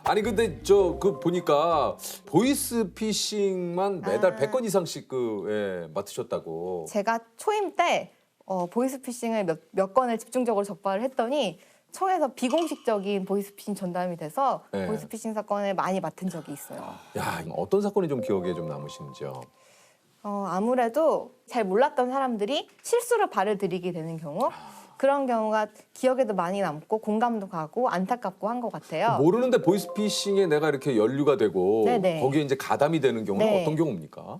아니 근데 저 그 보니까 보이스피싱만 매달 100건 이상씩 맡으셨다고. 제가 초임 때 보이스피싱을 몇 건을 집중적으로 적발을 했더니 청에서 비공식적인 보이스피싱 전담이 돼서 네. 보이스피싱 사건을 많이 맡은 적이 있어요. 야, 어떤 사건이 좀 기억에 좀 남으시는지요? 아무래도 잘 몰랐던 사람들이 실수로 발을 들이게 되는 경우 그런 경우가 기억에도 많이 남고 공감도 가고 안타깝고 한 것 같아요. 모르는데 보이스피싱에 내가 이렇게 연루가 되고 네네. 거기에 이제 가담이 되는 경우는 네. 어떤 경우입니까?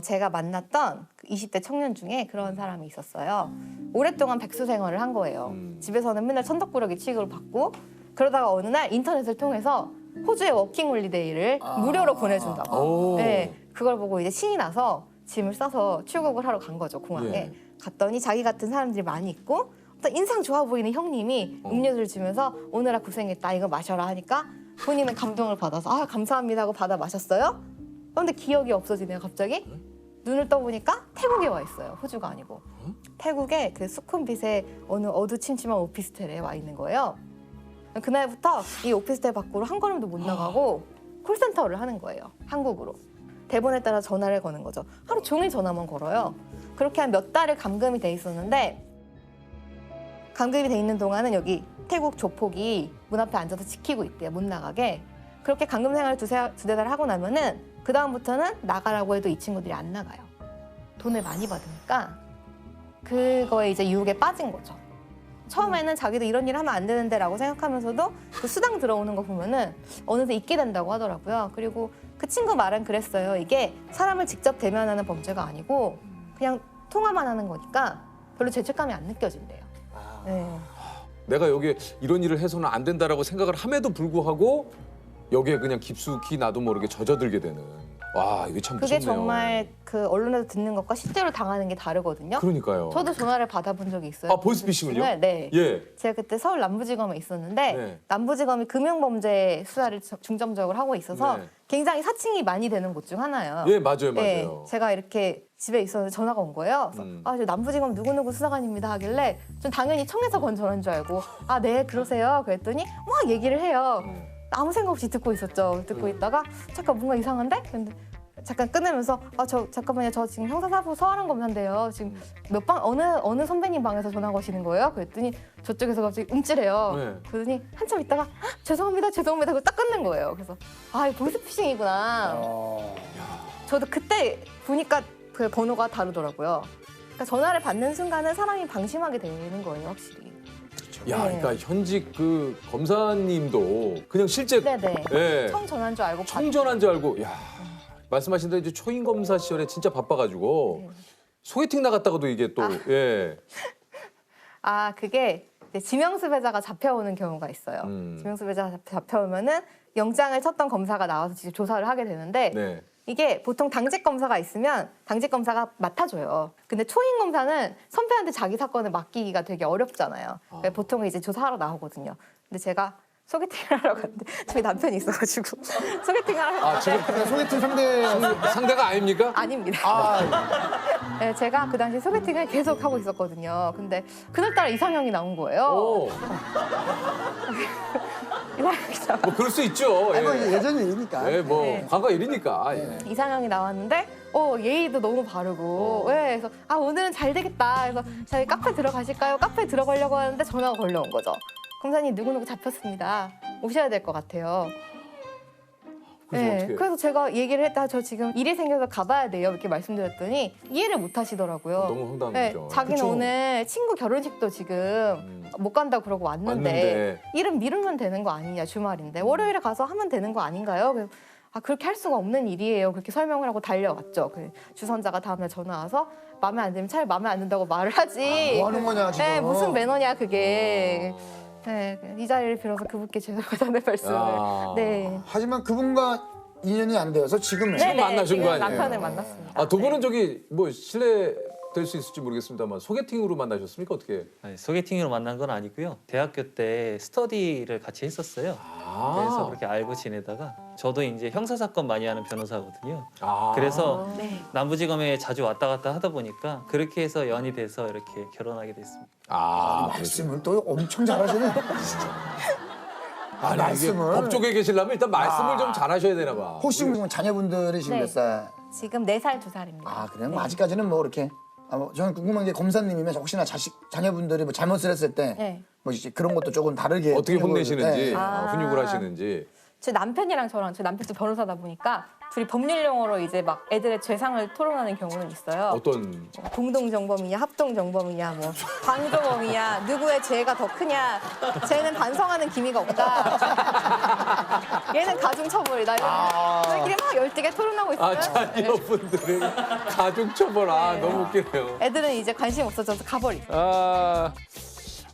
제가 만났던 그 20대 청년 중에 그런 사람이 있었어요. 오랫동안 백수 생활을 한 거예요. 집에서는 맨날 천덕꾸러기 취급을 받고 그러다가 어느 날 인터넷을 통해서 호주의 워킹홀리데이를 무료로 보내준다고. 오. 네, 그걸 보고 이제 신이 나서 짐을 싸서 출국을 하러 간 거죠, 공항에. 예. 갔더니 자기 같은 사람들이 많이 있고 어떤 인상 좋아 보이는 형님이 음료수를 주면서 오늘아 고생했다, 이거 마셔라 하니까 본인은 감동을 받아서 아 감사합니다 하고 받아 마셨어요. 그런데 기억이 없어지네요, 갑자기. 눈을 떠보니까 태국에 와 있어요, 호주가 아니고. 태국의 그 수쿰빗의 어느 어두침침한 오피스텔에 와 있는 거예요. 그날부터 이 오피스텔 밖으로 한 걸음도 못 나가고 콜센터를 하는 거예요, 한국으로. 대본에 따라 전화를 거는 거죠. 하루 종일 전화만 걸어요. 그렇게 한 몇 달을 감금이 돼 있었는데 감금이 돼 있는 동안은 여기 태국 조폭이 문 앞에 앉아서 지키고 있대요, 못 나가게. 그렇게 감금 생활을 두세 달 하고 나면은 그 다음부터는 나가라고 해도 이 친구들이 안 나가요. 돈을 많이 받으니까 그거에 이제 유혹에 빠진 거죠. 처음에는 자기도 이런 일 하면 안 되는데라고 생각하면서도 그 수당 들어오는 거 보면은 어느새 잊게 된다고 하더라고요. 그리고 그 친구 말은 그랬어요. 이게 사람을 직접 대면하는 범죄가 아니고 그냥 통화만 하는 거니까 별로 죄책감이 안 느껴진대요. 네. 내가 여기에 이런 일을 해서는 안 된다라고 생각을 함에도 불구하고 여기에 그냥 깊숙이 나도 모르게 젖어들게 되는. 와, 이게 참 그게 무섭네요. 정말 그 언론에서 듣는 것과 실제로 당하는 게 다르거든요. 그러니까요. 저도 전화를 받아본 적이 있어요. 아, 보이스피싱을요? 네. 예. 제가 그때 서울 남부지검에 있었는데 네. 남부지검이 금융범죄 수사를 중점적으로 하고 있어서 네. 굉장히 사칭이 많이 되는 곳 중 하나예요. 예, 맞아요, 네, 맞아요. 제가 이렇게 집에 있었는데 전화가 온 거예요. 그래서 저 남부지검 누구누구 수사관입니다 하길래 전 당연히 청에서 건 전화인 줄 알고 아, 네, 그러세요. 그랬더니 막 얘기를 해요. 아무 생각 없이 듣고 있었죠. 듣고 있다가 잠깐 뭔가 이상한데? 근데 잠깐 끊으면서 잠깐만요, 저 지금 형사사부 서하는 검사인데요. 지금 몇 방 어느 선배님 방에서 전화 거시는 거예요? 그랬더니 저쪽에서 갑자기 움찔해요. 네. 그러더니 한참 있다가 죄송합니다 하고 딱 끊는 거예요. 그래서 아, 이거 보이스피싱이구나. 저도 그때 보니까 그 번호가 다르더라고요. 그러니까 전화를 받는 순간은 사람이 방심하게 되는 거예요, 확실히. 야, 네. 그러니까 현직 그 검사님도 그냥 실제 네네. 예, 청 전화인 줄 알고 청전한 줄 알고 야, 말씀하신 대로 이제 초임 검사 시절에 진짜 바빠가지고 네. 소개팅 나갔다가도 이게 또 예. 그게 이제 지명수배자가 잡혀오는 경우가 있어요. 지명수배자가 잡혀오면은 영장을 쳤던 검사가 나와서 직접 조사를 하게 되는데 네. 이게 보통 당직 검사가 있으면 당직 검사가 맡아줘요. 근데 초임 검사는 선배한테 자기 사건을 맡기기가 되게 어렵잖아요. 그러니까 보통 이제 조사하러 나오거든요. 근데 제가 소개팅을 하러 갔는데 저희 남편이 있어가지고 소개팅을 하러 아, 지금 소개팅 상대 상대가 아닙니까? 아닙니다. 네, 제가 그 당시 소개팅을 계속 하고 있었거든요. 근데 그날따라 이상형이 나온 거예요. 오, 이상형이 나와. 뭐 그럴 수 있죠. 뭐 예. 예전 일이니까. 예, 뭐 네. 과거 일이니까. 예. 이상형이 나왔는데 예의도 너무 바르고 그래서 오늘은 잘 되겠다. 그래서 저희 카페 들어가실까요? 카페 들어가려고 하는데 전화가 걸려온 거죠. 검사님 누구누구 잡혔습니다. 오셔야 될 것 같아요. 그래서 어떻게? 그래서 제가 얘기를 했다. 저 지금 일이 생겨서 가봐야 돼요. 이렇게 말씀드렸더니 이해를 못 하시더라고요. 너무 황당하죠. 자기는 그쵸? 오늘 친구 결혼식도 지금 못 간다고 그러고 왔는데 일은 미루면 되는 거 아니냐, 주말인데 월요일에 가서 하면 되는 거 아닌가요? 그래서 그렇게 할 수가 없는 일이에요. 그렇게 설명을 하고 달려왔죠. 그 주선자가 다음날 전화 와서 마음에 안 들면 차라리 마음에 안 든다고 말을 하지. 뭐 하는 거냐 지금. 네, 무슨 매너냐 그게. 네, 이 자리를 빌어서 그분께 죄송하다는 말씀을. 아. 네. 하지만 그분과 인연이 안 되어서 지금 지금 만나신 지금 거 아니에요? 남편을 만났습니다. 아, 두 분은 네. 저기 뭐 실례 될 수 있을지 모르겠습니다만 소개팅으로 만나셨습니까? 어떻게? 아니, 소개팅으로 만난 건 아니고요. 대학교 때 스터디를 같이 했었어요. 아. 그래서 그렇게 알고 지내다가 저도 이제 형사 사건 많이 하는 변호사거든요. 아. 그래서 네. 남부지검에 자주 왔다 갔다 하다 보니까 그렇게 해서 연이 돼서 이렇게 결혼하게 됐습니다. 아, 말씀을 또 엄청 잘하시네. 아, 이게 말씀을. 법 쪽에 계시려면 일단 말씀을 좀 잘하셔야 되나 봐. 혹시 자녀분들이 지금 네. 몇 살? 지금 4살, 2살입니다. 아 그래요? 뭐 아직까지는 뭐 이렇게 저는 궁금한 게 검사님이면 혹시나 자녀분들이 뭐 잘못을 했을 때 네. 뭐 이제 그런 것도 조금 다르게 어떻게 훈육을- 혼내시는지, 네. 훈육을 하시는지. 제 남편이랑 저랑 제 남편도 변호사다 보니까 둘이 법률 용어로 이제 막 애들의 죄상을 토론하는 경우는 있어요. 어떤 공동정범이냐 합동정범이냐 뭐 방조범이냐 누구의 죄가 더 크냐 쟤는 반성하는 기미가 없다 얘는 가중처벌이다 저희끼리 막 열띠게 토론하고 있어요. 아, 자녀분들의 가중처벌. 아, 네. 너무 웃기네요. 애들은 이제 관심 없어져서 가버리. 아,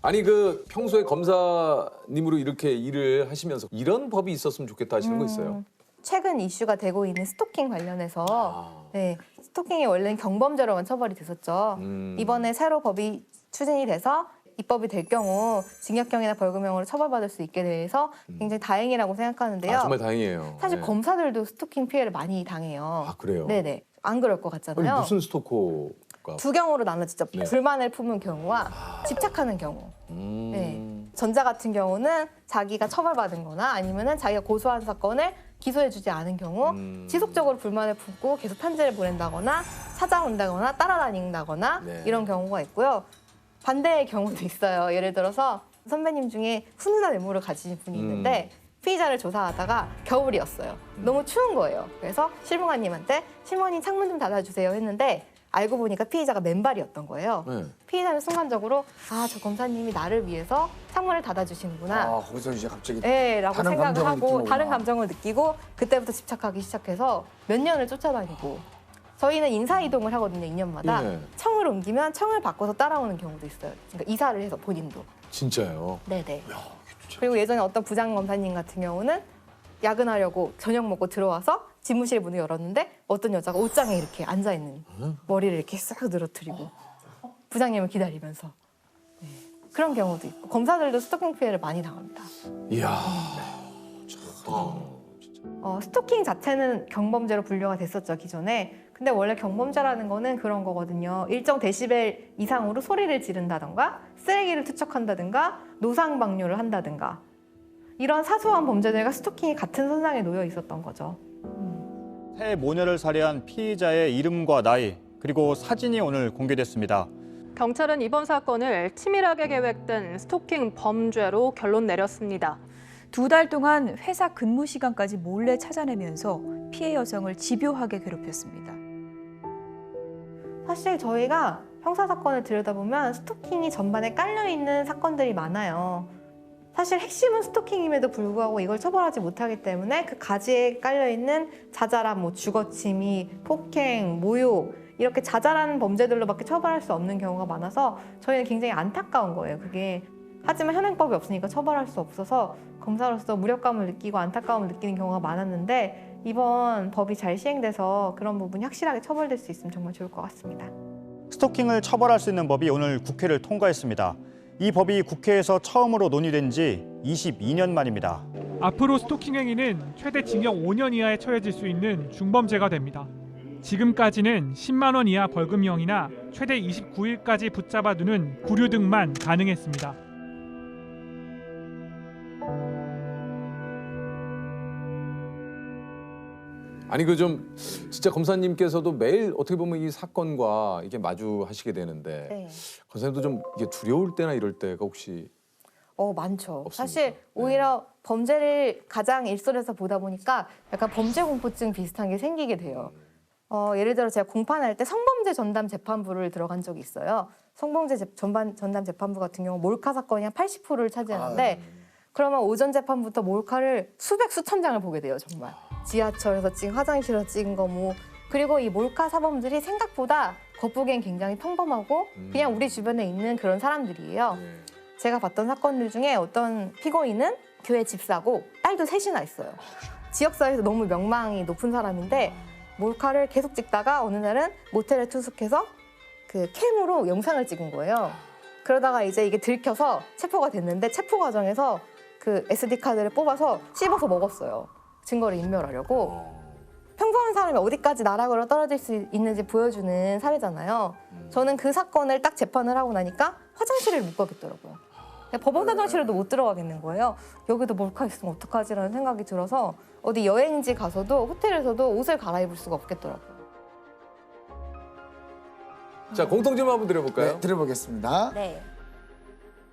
아니 그 평소에 검사님으로 이렇게 일을 하시면서 이런 법이 있었으면 좋겠다 하시는 거 있어요? 최근 이슈가 되고 있는 스토킹 관련해서 아. 네, 스토킹이 원래는 경범죄로만 처벌이 됐었죠. 이번에 새로 법이 추진이 돼서 입법이 될 경우 징역형이나 벌금형으로 처벌받을 수 있게 돼서 굉장히 다행이라고 생각하는데요. 아, 정말 다행이에요. 사실 네. 검사들도 스토킹 피해를 많이 당해요. 아, 그래요? 네네. 안 그럴 것 아니, 같잖아요. 무슨 스토커가? 두 경우로 나눠지죠. 네. 불만을 품은 경우와 집착하는 경우. 음. 네. 전자 같은 경우는 자기가 처벌받은 거나 아니면은 자기가 고소한 사건을 기소해주지 않은 경우 지속적으로 불만을 품고 계속 편지를 보낸다거나 찾아온다거나 따라다닌다거나 네. 이런 경우가 있고요. 반대의 경우도 있어요. 예를 들어서 선배님 중에 훈훈한 외모를 가지신 분이 있는데 피의자를 조사하다가 겨울이었어요. 너무 추운 거예요. 그래서 실무관님한테 실무관님 창문 좀 닫아주세요 했는데 알고 보니까 피의자가 맨발이었던 거예요. 네. 피의자는 순간적으로 아, 저 검사님이 나를 위해서 창문을 닫아주시는구나. 아 거기서 이제 갑자기 네, 라고 다른 생각을 감정을 하고 느끼는구나. 다른 감정을 느끼고 그때부터 집착하기 시작해서 몇 년을 쫓아다니고 저희는 인사이동을 하거든요, 2년마다. 예. 청을 옮기면 청을 바꿔서 따라오는 경우도 있어요. 그러니까 이사를 해서 본인도. 진짜요? 네네. 그리고 예전에 어떤 부장검사님 같은 경우는 야근하려고 저녁 먹고 들어와서 집무실 문을 열었는데 어떤 여자가 옷장에 이렇게 앉아있는 머리를 이렇게 싹 늘어뜨리고 부장님을 기다리면서 네. 그런 경우도 있고 검사들도 스토킹 피해를 많이 당합니다. 이야. 스토킹 자체는 경범죄로 분류가 됐었죠, 기존에. 근데 원래 경범죄라는 거는 그런 거거든요. 일정 데시벨 이상으로 소리를 지른다던가 쓰레기를 투척한다든가 노상방뇨를 한다든가 이런 사소한 범죄들과 스토킹이 같은 선상에 놓여 있었던 거죠. 새 모녀를 살해한 피의자의 이름과 나이 그리고 사진이 오늘 공개됐습니다. 경찰은 이번 사건을 치밀하게 계획된 스토킹 범죄로 결론 내렸습니다. 2달 동안 회사 근무 시간까지 몰래 찾아내면서 피해 여성을 집요하게 괴롭혔습니다. 사실 저희가 형사 사건을 들여다보면 스토킹이 전반에 깔려있는 사건들이 많아요. 사실 핵심은 스토킹임에도 불구하고 이걸 처벌하지 못하기 때문에 그 가지에 깔려있는 자잘한 뭐 주거침입, 폭행, 모욕 이렇게 자잘한 범죄들로밖에 처벌할 수 없는 경우가 많아서 저희는 굉장히 안타까운 거예요, 그게. 하지만 현행법이 없으니까 처벌할 수 없어서 검사로서 무력감을 느끼고 안타까움을 느끼는 경우가 많았는데 이번 법이 잘 시행돼서 그런 부분이 확실하게 처벌될 수 있으면 정말 좋을 것 같습니다. 스토킹을 처벌할 수 있는 법이 오늘 국회를 통과했습니다. 이 법이 국회에서 처음으로 논의된 지 22년 만입니다. 앞으로 스토킹 행위는 최대 징역 5년 이하에 처해질 수 있는 중범죄가 됩니다. 지금까지는 10만 원 이하 벌금형이나 최대 29일까지 붙잡아두는 구류 등만 가능했습니다. 아니 그 좀 진짜 검사님께서도 매일 어떻게 보면 이 사건과 이게 마주하시게 되는데 네. 검사님도 좀 이게 두려울 때나 이럴 때가 혹시 많죠. 없습니까? 사실 오히려 범죄를 가장 일선에서 보다 보니까 약간 범죄 공포증 비슷한 게 생기게 돼요. 예를 들어 제가 공판할 때 성범죄 전담 재판부를 들어간 적이 있어요. 성범죄 전담 재판부 같은 경우 몰카 사건이 한 80%를 차지하는데 그러면 오전 재판부터 몰카를 수천 장을 보게 돼요, 정말. 지하철에서 찍은, 화장실에서 찍은 거 뭐. 그리고 이 몰카 사범들이 생각보다 겉보기엔 굉장히 평범하고 그냥 우리 주변에 있는 그런 사람들이에요. 네. 제가 봤던 사건들 중에 어떤 피고인은 교회 집사고 딸도 셋이나 있어요. 지역사회에서 너무 명망이 높은 사람인데 몰카를 계속 찍다가 어느 날은 모텔에 투숙해서 그 캠으로 영상을 찍은 거예요. 그러다가 이제 이게 들켜서 체포가 됐는데 체포 과정에서 그 SD카드를 뽑아서 씹어서 먹었어요. 증거를 인멸하려고. 평범한 사람이 어디까지 나락으로 떨어질 수 있는지 보여주는 사례잖아요. 저는 그 사건을 딱 재판을 하고 나니까 화장실을 못 가겠더라고요. 법원 화장실에도 못 들어가겠는 거예요. 여기도 몰카 있으면 어떡하지라는 생각이 들어서 어디 여행지 가서도 호텔에서도 옷을 갈아입을 수가 없겠더라고요. 자, 공통 질문 한번 드려볼까요? 네, 들어보겠습니다. 네.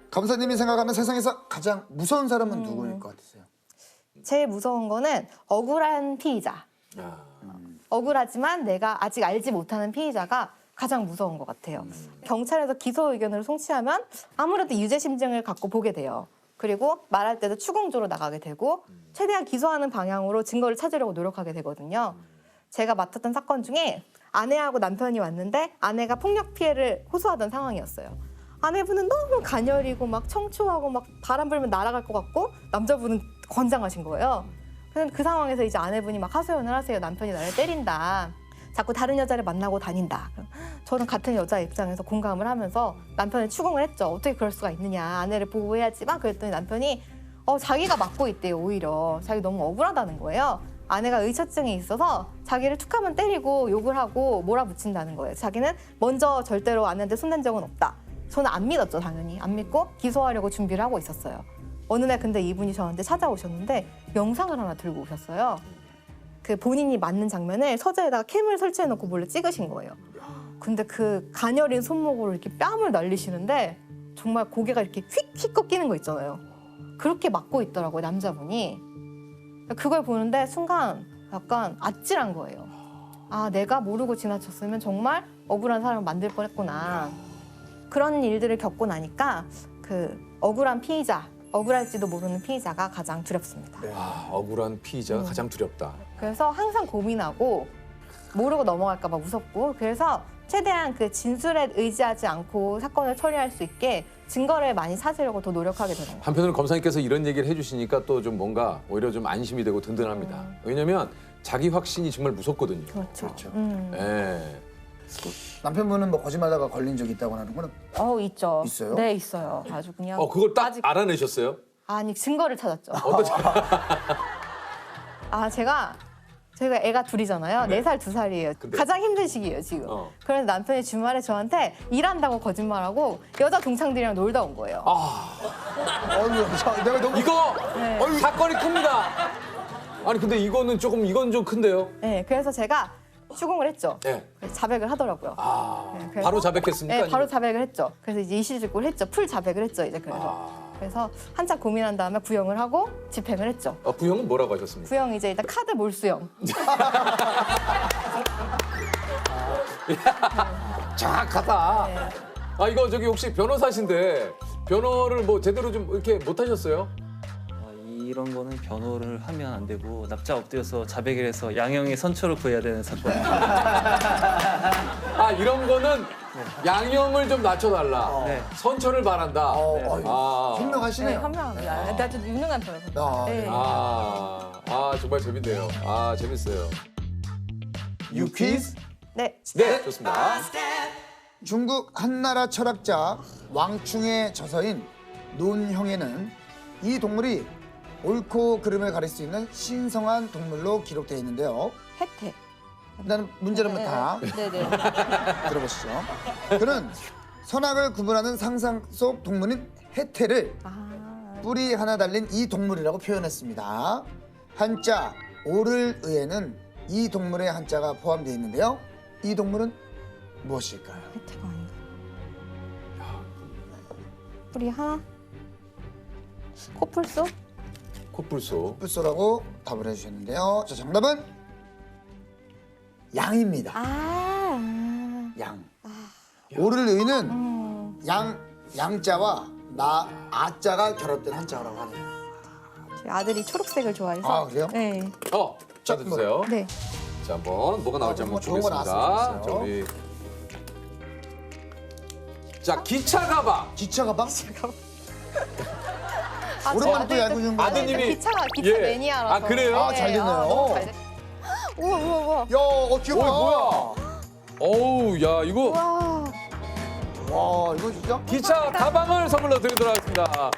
검사님이 생각하는 세상에서 가장 무서운 사람은 누구일 것 같으세요? 제일 무서운 거는 억울한 피의자. 아, 억울하지만 내가 아직 알지 못하는 피의자가 가장 무서운 것 같아요. 경찰에서 기소 의견을 송치하면 아무래도 유죄 심증을 갖고 보게 돼요. 그리고 말할 때도 추궁조로 나가게 되고 최대한 기소하는 방향으로 증거를 찾으려고 노력하게 되거든요. 제가 맡았던 사건 중에 아내하고 남편이 왔는데 아내가 폭력 피해를 호소하던 상황이었어요. 아내분은 너무 가녀리고 막 청초하고 막 바람 불면 날아갈 것 같고 남자분은 건장하신 거예요. 그래서 그 상황에서 이제 아내분이 막 하소연을 하세요. 남편이 나를 때린다. 자꾸 다른 여자를 만나고 다닌다. 저는 같은 여자 입장에서 공감을 하면서 남편을 추궁을 했죠. 어떻게 그럴 수가 있느냐. 아내를 보호해야지만 그랬더니 남편이 자기가 맡고 있대요. 오히려 자기 너무 억울하다는 거예요. 아내가 의처증이 있어서 자기를 툭하면 때리고 욕을 하고 몰아붙인다는 거예요. 자기는 먼저 절대로 아내한테 손댄 적은 없다. 저는 안 믿었죠. 당연히 안 믿고 기소하려고 준비를 하고 있었어요. 어느 날 근데 이분이 저한테 찾아오셨는데 영상을 하나 들고 오셨어요. 그 본인이 맞는 장면을 서재에다가 캠을 설치해놓고 몰래 찍으신 거예요. 근데 그 가녀린 손목으로 이렇게 뺨을 날리시는데 정말 고개가 이렇게 휙휙 꺾이는 거 있잖아요. 그렇게 맞고 있더라고요, 남자분이. 그걸 보는데 순간 약간 아찔한 거예요. 아, 내가 모르고 지나쳤으면 정말 억울한 사람을 만들 뻔했구나. 그런 일들을 겪고 나니까 그 억울한 피의자, 억울할지도 모르는 피의자가 가장 두렵습니다. 아, 억울한 피의자가 가장 두렵다. 그래서 항상 고민하고 모르고 넘어갈까 봐 무섭고 그래서 최대한 그 진술에 의지하지 않고 사건을 처리할 수 있게 증거를 많이 찾으려고 더 노력하게 되는 거예요. 한편으로 검사님께서 이런 얘기를 해주시니까 또 좀 뭔가 오히려 좀 안심이 되고 든든합니다. 왜냐면 자기 확신이 정말 무섭거든요. 그렇죠. 예. 남편분은 뭐 거짓말하다가 걸린 적이 있다고 하는 거는 있죠. 있어요? 네, 있어요. 아주 그냥. 그걸 딱 알아내셨어요? 아니, 증거를 찾았죠. 제가 애가 둘이잖아요. 네. 4살, 2살이에요. 근데- 가장 힘든 시기예요, 지금. 어. 그런데 남편이 주말에 저한테 일한다고 거짓말하고 여자 동창들이랑 놀다 온 거예요. 내가 너무 이거 네. 사건이 큽니다. 아니 근데 이건 좀 큰데요? 네, 그래서 제가 추궁을 했죠. 네. 그래서 자백을 하더라고요. 네, 그래서- 바로 자백했습니까? 네, 바로 아니면- 자백을 했죠. 그래서 이제 이실직고를 했죠. 풀 자백을 했죠, 이제 그래서 한참 고민한 다음에 구형을 하고 집행을 했죠. 구형은 뭐라고 하셨습니까? 구형 이제 일단 카드 몰수형. 정확하다. 네. 이거 저기 혹시 변호사신데 변호를 뭐 제대로 좀 이렇게 못 하셨어요? 이런 거는 변호를 하면 안 되고 납작 엎드려서 자백을 해서 양형의 선처를 구해야 되는 사건. 이런 거는 양형을 좀 낮춰달라. 네. 선처를 바란다. 현명하시네요. 네, 현명합니다. 나 좀 유능한 변호사. 아, 네. 정말 재밌네요. 재밌어요. 유퀴즈. 네. 네, 좋습니다. 중국 한나라 철학자 왕충의 저서인 논형에는 이 동물이 옳고 그름을 가릴 수 있는 신성한 동물로 기록되어 있는데요. 혜택. 일단 문제는 다 네네. 들어보시죠. 그는 선악을 구분하는 상상 속 동물인 해태를 뿔이 하나 달린 이 동물이라고 표현했습니다. 한자 오를의에는 이 동물의 한자가 포함되어 있는데요. 이 동물은 무엇일까요? 혜택 아닌가? 우리 하나? 코뿔소? 코뿔소. 뿔소라고 답을 해주셨는데요. 자, 정답은 양입니다. 양. 오를의는 양자와 아자가 결합된 한자라고 하네요. 저희 아들이 초록색을 좋아해서. 아, 그래요? 네. 자, 드세요. 네. 자, 한번 뭐가 나올지 한번 좋은 거 보겠습니다. 나왔어요. 자, 우리. 자, 기차 가방. 기차 가방? 아, 오랜만에 또 저 야구 좀 아드님이- 기차 예. 매니아라서. 그래요? 잘 됐네요. 너무 잘 됐... 우와. 야, 귀여워. 뭐야? 어우, 야, 이거 와. 와, 이거 진짜? 기차 가방을 선물로 드리도록 하겠습니다.